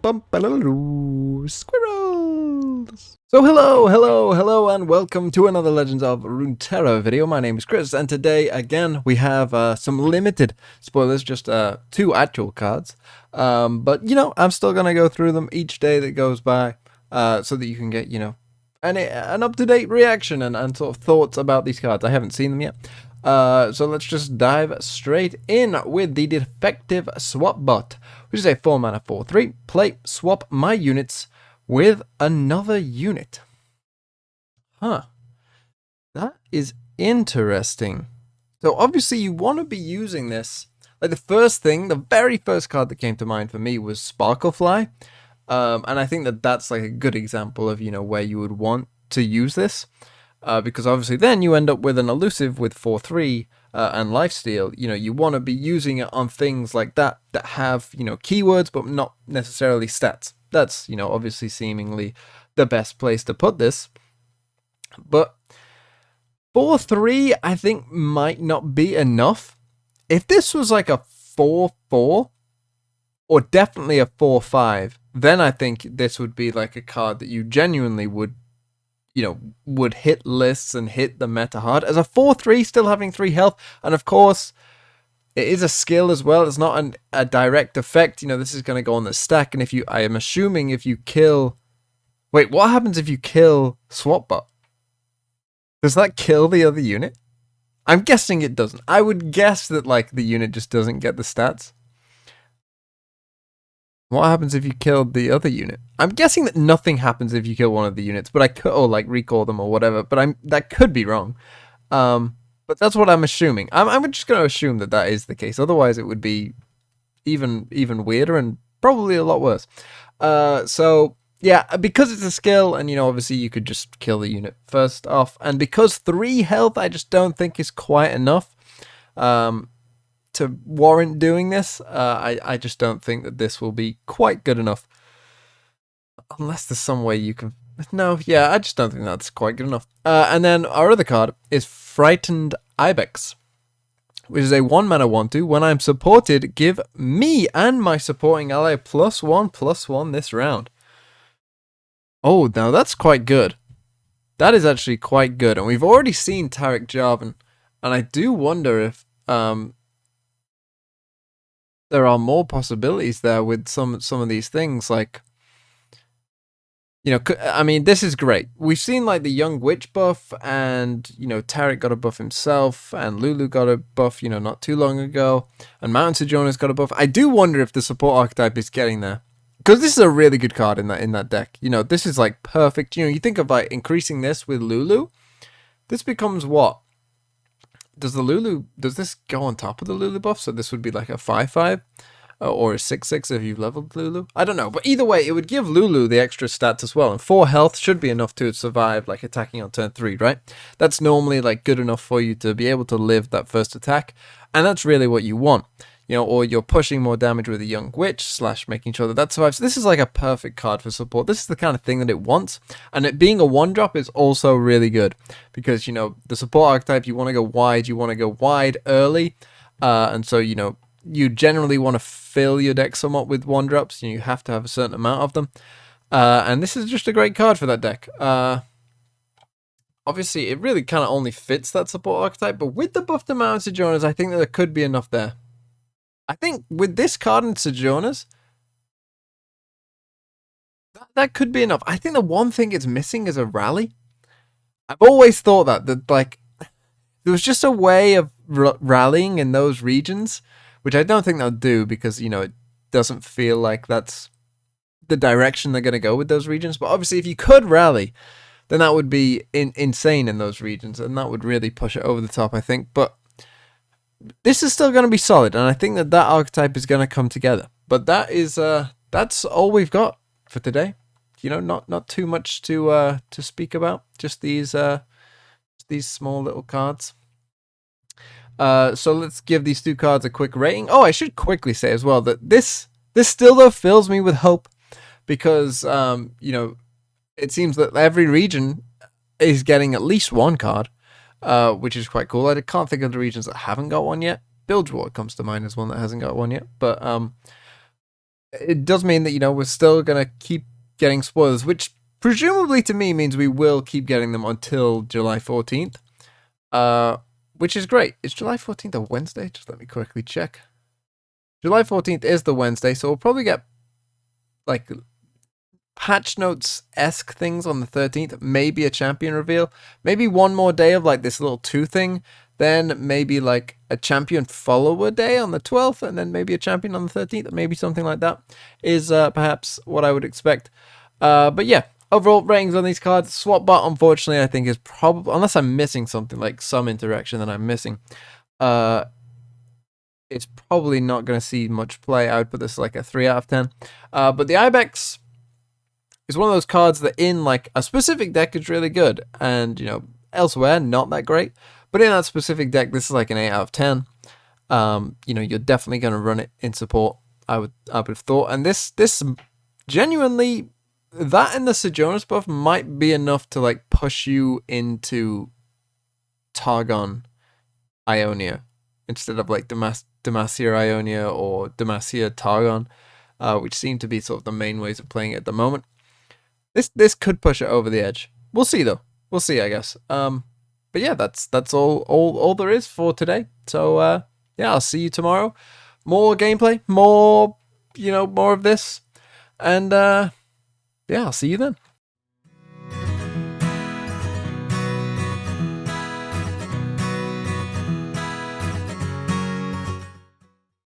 Squirrels! So hello, and welcome to another Legends of Runeterra video. My name is Chris, and today, again, we have some limited spoilers, just two actual cards. But, I'm still going to go through them each day that goes by, so that you can get, an up-to-date reaction and sort of thoughts about these cards. I haven't seen them yet. So let's just dive straight in with the Defective Swap Bot, which is a 4 mana 4/3. Play, swap my units with another unit. Huh. That is interesting. So obviously you want to be using this. Like the very first card that came to mind for me was Sparklefly. And I think that that's like a good example of, where you would want to use this. Because obviously then you end up with an elusive with 4/3 and lifesteal. You want to be using it on things like that have, keywords but not necessarily stats. That's, obviously seemingly the best place to put this. But 4/3 I think might not be enough. If this was like a 4/4 or definitely a 4/5, then I think this would be like a card that you genuinely would hit lists and hit the meta hard. As a 4/3, still having 3 health, and of course, it is a skill as well. It's not a direct effect. This is going to go on the stack, and I am assuming if you kill... Wait, what happens if you kill Swapbot? Does that kill the other unit? I'm guessing it doesn't. I would guess that, like, the unit just doesn't get the stats. What happens if you killed the other unit? I'm guessing that nothing happens if you kill one of the units, but I could, or like recall them or whatever. But that could be wrong. But that's what I'm assuming. I'm just going to assume that that is the case. Otherwise, it would be even weirder and probably a lot worse. So yeah, because it's a skill, and obviously you could just kill the unit first off, and because 3 health, I just don't think is quite enough. To warrant doing this. I just don't think that this will be quite good enough. Unless there's some way you can... No, yeah, I just don't think that's quite good enough. And then our other card is Frightened Ibex, which is a 1 mana 1/2. When I'm supported, give me and my supporting ally +1/+1 this round. Oh, now that's quite good. That is actually quite good. And we've already seen Taric Jarvan, and I do wonder if... there are more possibilities there with some of these things, like, I mean, this is great. We've seen like the Young Witch buff, and Taric got a buff himself, and Lulu got a buff, not too long ago, and Mountain Sojourner's got a buff. I do wonder if the support archetype is getting there, because this is a really good card in that deck. This is like perfect. You think of like increasing this with Lulu, this becomes what? Does this go on top of the Lulu buff? So this would be like a 5/5 or a 6/6 if you've leveled Lulu. I don't know, but either way, it would give Lulu the extra stats as well. And 4 health should be enough to survive like attacking on turn 3, right? That's normally like good enough for you to be able to live that first attack, and that's really what you want. Or you're pushing more damage with a Young Witch / making sure that survives. So this is like a perfect card for support. This is the kind of thing that it wants. And it being a 1-drop is also really good. Because, the support archetype, you want to go wide. You want to go wide early. And so, you generally want to fill your deck somewhat with 1-drops. You have to have a certain amount of them. And this is just a great card for that deck. Obviously, it really kind of only fits that support archetype. But with the buff to Mountain Sojourners, I think that there could be enough there. I think with this card and Sojourners, that could be enough. I think the one thing it's missing is a rally. I've always thought that like, there was just a way of rallying in those regions, which I don't think they'll do because, it doesn't feel like that's the direction they're going to go with those regions. But obviously, if you could rally, then that would be insane in those regions, and that would really push it over the top, I think. But this is still going to be solid, and I think that archetype is going to come together. But that's all we've got for today. Not too much to speak about. Just these small little cards. So let's give these 2 cards a quick rating. Oh, I should quickly say as well that this still though fills me with hope, because it seems that every region is getting at least 1 card. Which is quite cool. I can't think of the regions that haven't got one yet. Bilgewater comes to mind as one that hasn't got one yet. But it does mean that, you know, we're still going to keep getting spoilers, which presumably to me means we will keep getting them until July 14th, which is great. Is July 14th a Wednesday? Just let me quickly check. July 14th is the Wednesday, so we'll probably get like patch notes-esque things on the 13th, maybe a champion reveal, maybe one more day of like this little 2 thing, then maybe like a champion follower day on the 12th, and then maybe a champion on the 13th, maybe something like that is perhaps what I would expect. But yeah, overall ratings on these cards, swap bot unfortunately I think is probably, unless I'm missing something like some interaction that I'm missing, it's probably not going to see much play. I would put this like a 3 out of 10. But the Ibex is one of those cards that in like a specific deck is really good, and you know, elsewhere not that great. But in that specific deck, this is like an 8 out of 10. You know, you're definitely going to run it in support. I would have thought, and this genuinely, that and the Sojourner's buff might be enough to like push you into Targon Ionia instead of like Demacia Ionia or Demacia Targon, which seem to be sort of the main ways of playing it at the moment. This could push it over the edge. We'll see though. We'll see, I guess. But yeah, that's all there is for today. So yeah, I'll see you tomorrow. More gameplay, more, you know, more of this, and yeah, I'll see you then.